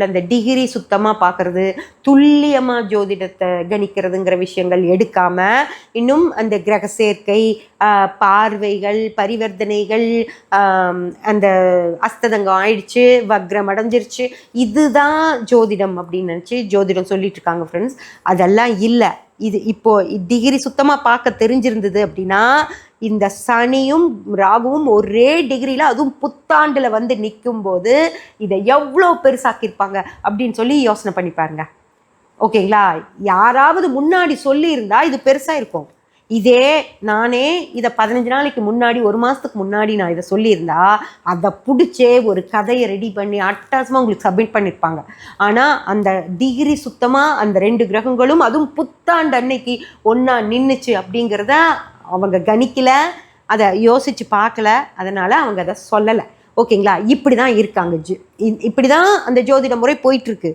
அந்த டிகிரி சுத்தமாக பார்க்கறது, துல்லியமாக ஜோதிடத்தை கணிக்கிறதுங்கிற விஷயங்கள் எடுக்காம இன்னும் அந்த கிரக சேர்க்கை, பார்வைகள், பரிவர்த்தனைகள், அந்த அஸ்ததங்கம் ஆயிடுச்சு, வக்ரம் அடைஞ்சிருச்சு, இதுதான் ஜோதிடம் அப்படின்னு நினச்சி ஜோதிடம் சொல்லிட்டு இருக்காங்க ஃப்ரெண்ட்ஸ். அதெல்லாம் இல்லை. இது இப்போ டிகிரி சுத்தமாக பார்க்க தெரிஞ்சிருந்தது அப்படின்னா இந்த சனியும் ராகுவும் ஒரே டிகிரியில், அதுவும் புத்தாண்டில் வந்து நிற்கும் போது இதை எவ்வளோ பெருசாக்கியிருப்பாங்க அப்படின்னு சொல்லி யோசனை பண்ணி பாருங்க. ஓகேங்களா? யாராவது முன்னாடி சொல்லியிருந்தா இது பெருசாக இருக்கும். இதே நானே இதை 15 நாளைக்கு முன்னாடி, 1 மாதத்துக்கு முன்னாடி நான் இதை சொல்லியிருந்தா அதை பிடிச்சே ஒரு கதையை ரெடி பண்ணி அட்டாசமாக உங்களுக்கு சப்மிட் பண்ணியிருப்பாங்க. ஆனால் அந்த டிகிரி சுத்தமாக அந்த 2 கிரகங்களும் அதுவும் புத்தாண்டு அன்னைக்கு ஒன்றா நின்றுச்சு அப்படிங்கிறத அவங்க கணிக்கல, அதை யோசித்து பார்க்கல, அதனால் அவங்க அதை சொல்லலை. ஓகேங்களா? இப்படி தான் இருக்காங்க. இப்படி தான் அந்த ஜோதிட முறை போயிட்டுருக்கு.